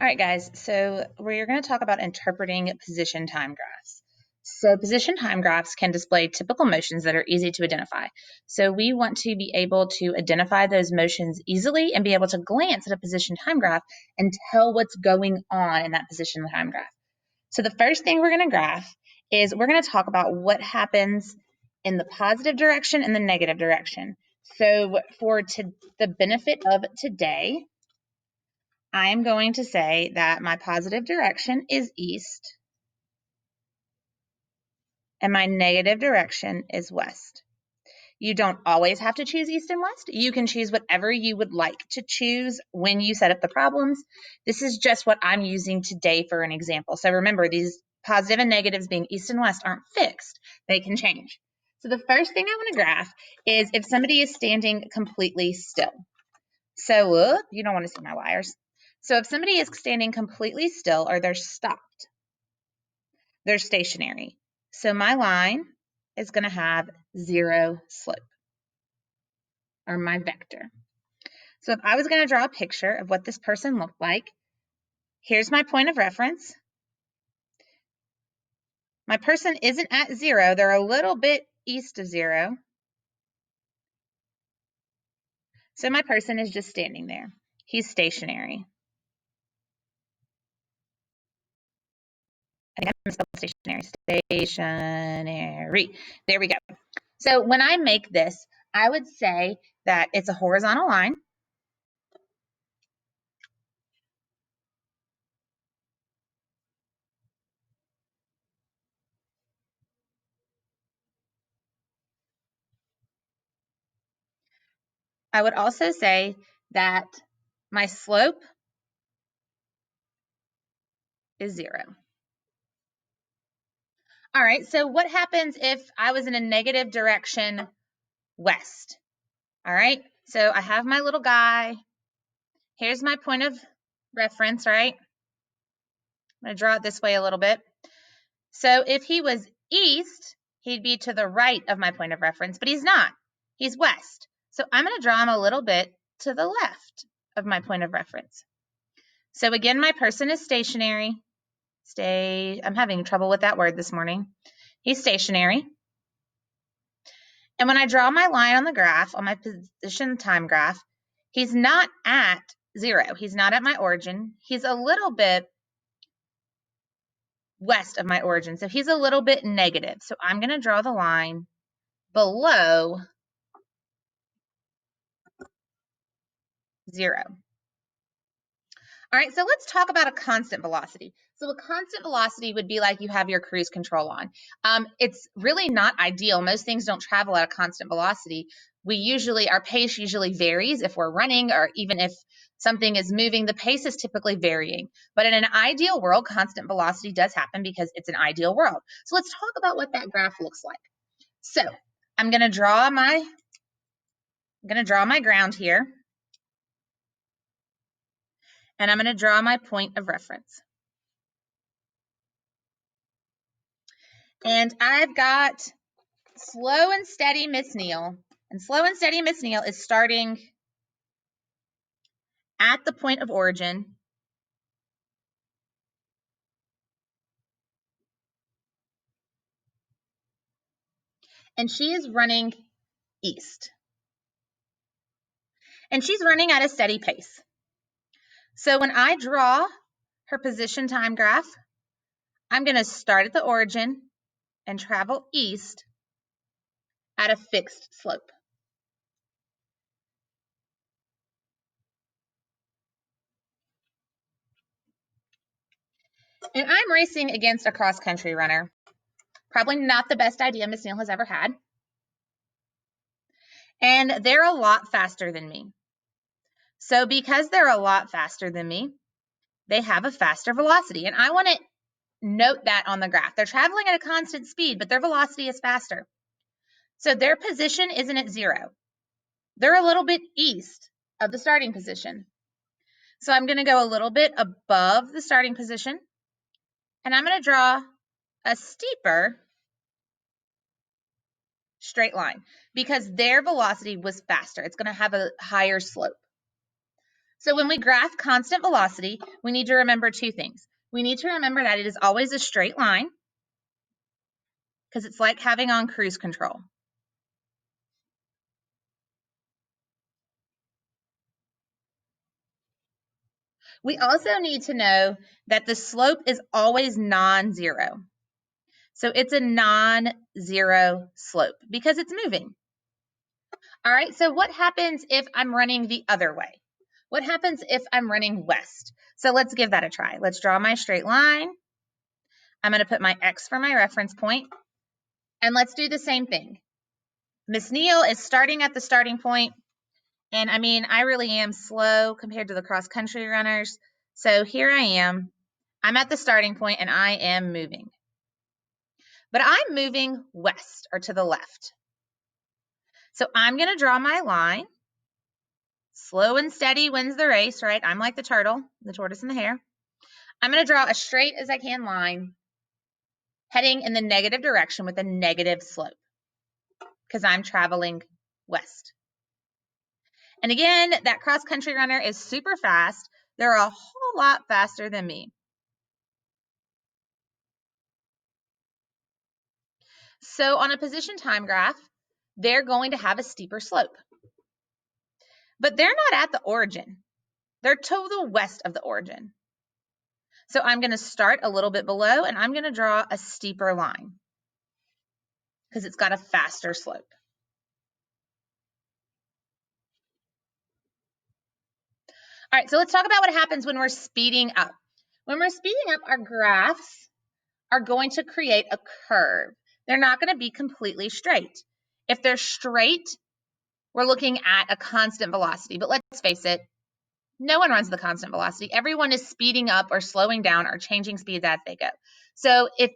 All right, guys, so we're going to talk about interpreting position time graphs. So position time graphs can display typical motions that are easy to identify. So we want to be able to identify those motions easily and be able to glance at a position time graph and tell what's going on in that position time graph. So the first thing we're going to graph is we're going to talk about what happens in the positive direction and the negative direction. So for the benefit of today, I am going to say that my positive direction is east and my negative direction is west. You don't always have to choose east and west. You can choose whatever you would like to choose when you set up the problems. This is just what I'm using today for an example. So remember, these positive and negatives being east and west aren't fixed. They can change. So the first thing I want to graph is if somebody is standing completely still. So you don't want to see my wires. So if somebody is standing completely still or they're stopped, they're stationary. So my line is going to have 0 slope, or my vector. So if I was going to draw a picture of what this person looked like, here's my point of reference. My person isn't at 0. They're a little bit east of 0. So my person is just standing there. He's stationary. I'm going to spell stationary. Stationary. There we go. So when I make this, I would say that it's a horizontal line. I would also say that my slope is 0. All right, so what happens if I was in a negative direction west? All right, so I have my little guy. Here's my point of reference, right? I'm going to draw it this way a little bit. So if he was east, he'd be to the right of my point of reference, but he's not. He's west. So I'm going to draw him a little bit to the left of my point of reference. So again, my person is stationary. I'm having trouble with that word this morning. He's stationary. And when I draw my line on the graph, on my position time graph, he's not at 0. He's not at my origin. He's a little bit west of my origin. So he's a little bit negative. So I'm going to draw the line below 0. All right, so let's talk about a constant velocity. So a constant velocity would be like you have your cruise control on. It's really not ideal. Most things don't travel at a constant velocity. Our pace usually varies if we're running, or even if something is moving, the pace is typically varying. But in an ideal world, constant velocity does happen because it's an ideal world. So let's talk about what that graph looks like. So I'm going to draw my ground here. And I'm going to draw my point of reference. And I've got slow and steady Miss Neal. And slow and steady Miss Neal is starting at the point of origin. And she is running east. And she's running at a steady pace. So when I draw her position time graph, I'm going to start at the origin and travel east at a fixed slope. And I'm racing against a cross-country runner. Probably not the best idea Miss Neal has ever had. And they're a lot faster than me. So because they're a lot faster than me, they have a faster velocity. And I want to note that on the graph. They're traveling at a constant speed, but their velocity is faster. So their position isn't at 0. They're a little bit east of the starting position. So I'm going to go a little bit above the starting position, and I'm going to draw a steeper straight line because their velocity was faster. It's going to have a higher slope. So when we graph constant velocity, we need to remember two things. We need to remember that it is always a straight line because it's like having on cruise control. We also need to know that the slope is always non-zero. So it's a non-zero slope because it's moving. All right, so what happens if I'm running the other way? What happens if I'm running west? So let's give that a try. Let's draw my straight line. I'm going to put my X for my reference point, and let's do the same thing. Miss Neal is starting at the starting point, and I mean, I really am slow compared to the cross-country runners. So here I am. I'm at the starting point, and I am moving. But I'm moving west or to the left. So I'm going to draw my line. Slow and steady wins the race, right? I'm like the turtle, the tortoise and the hare. I'm going to draw as straight as I can line heading in the negative direction with a negative slope because I'm traveling west. And again, that cross-country runner is super fast. They're a whole lot faster than me. So on a position time graph, they're going to have a steeper slope. But they're not at the origin. They're to the west of the origin. So I'm going to start a little bit below, and I'm going to draw a steeper line because it's got a faster slope. All right, so let's talk about what happens when we're speeding up. When we're speeding up, our graphs are going to create a curve. They're not going to be completely straight. If they're straight, we're looking at a constant velocity. But let's face it, no one runs the constant velocity. Everyone is speeding up or slowing down or changing speeds as they go. So if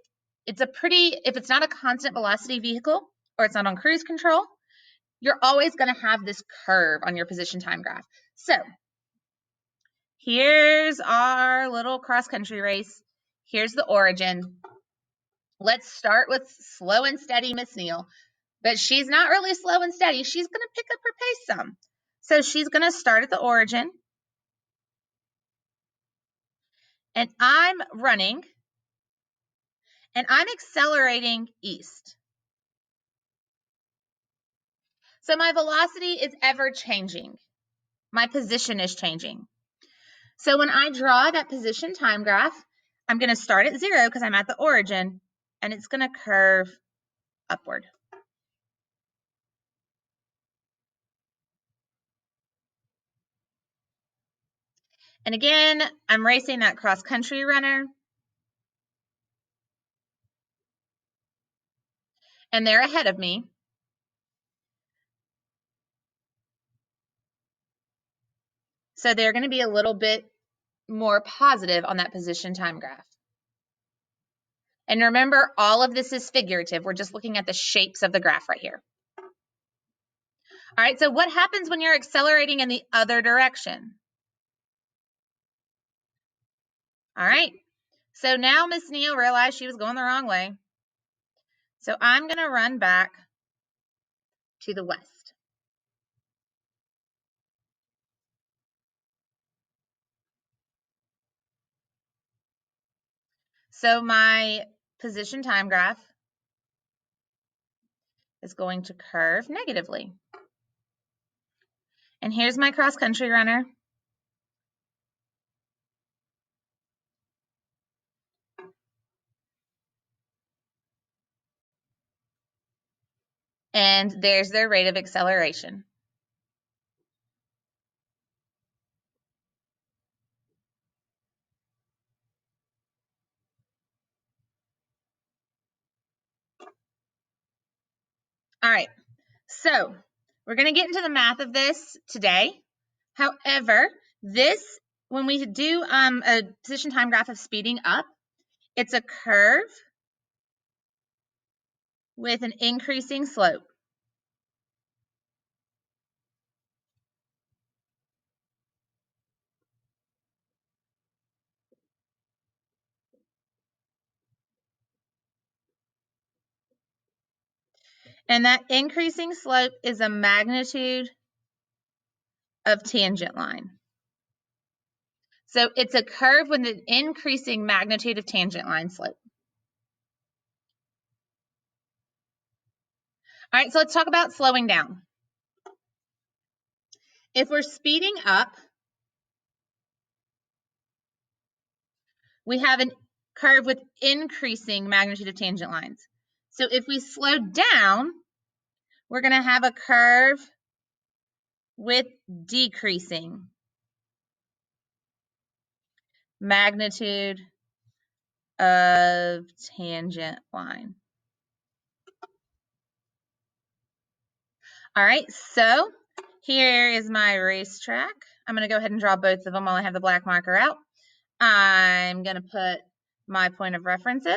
it's not a constant velocity vehicle or it's not on cruise control, you're always going to have this curve on your position time graph. So here's our little cross-country race. Here's the origin. Let's start with slow and steady Miss Neal. But she's not really slow and steady. She's going to pick up her pace some. So she's going to start at the origin. And I'm running. And I'm accelerating east. So my velocity is ever changing. My position is changing. So when I draw that position time graph, I'm going to start at 0 because I'm at the origin, and it's going to curve upward. And again, I'm racing that cross-country runner. And they're ahead of me. So they're going to be a little bit more positive on that position time graph. And remember, all of this is figurative. We're just looking at the shapes of the graph right here. All right, so what happens when you're accelerating in the other direction? All right, so now Miss Neal realized she was going the wrong way. So I'm going to run back to the west. So my position time graph is going to curve negatively. And here's my cross-country runner. And there's their rate of acceleration. All right, so we're going to get into the math of this today. However, when we do a position time graph of speeding up, it's a curve with an increasing slope. And that increasing slope is a magnitude of tangent line. So it's a curve with an increasing magnitude of tangent line slope. All right, so let's talk about slowing down. If we're speeding up, we have a curve with increasing magnitude of tangent lines. So if we slow down, we're going to have a curve with decreasing magnitude of tangent line. All right, so here is my racetrack. I'm going to go ahead and draw both of them while I have the black marker out. I'm going to put my point of references.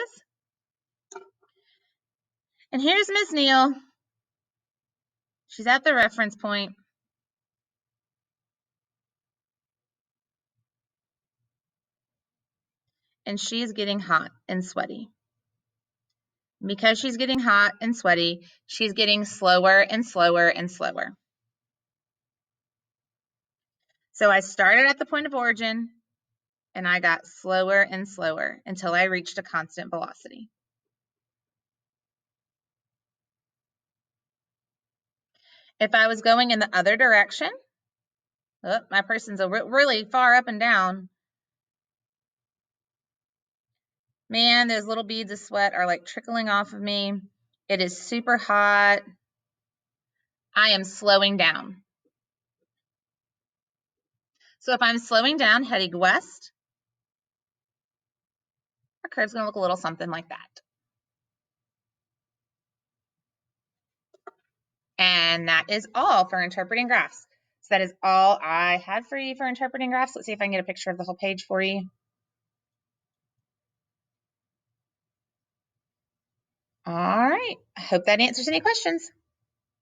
And here's Miss Neal. She's at the reference point. And she's getting hot and sweaty. Because she's getting hot and sweaty, she's getting slower and slower and slower. So I started at the point of origin, and I got slower and slower until I reached a constant velocity. If I was going in the other direction, oh, my person's really far up and down. Man, those little beads of sweat are like trickling off of me. It is super hot. I am slowing down. So if I'm slowing down heading west, our curve's going to look a little something like that. And that is all for interpreting graphs. So that is all I had for you for interpreting graphs. Let's see if I can get a picture of the whole page for you. All right. I hope that answers any questions.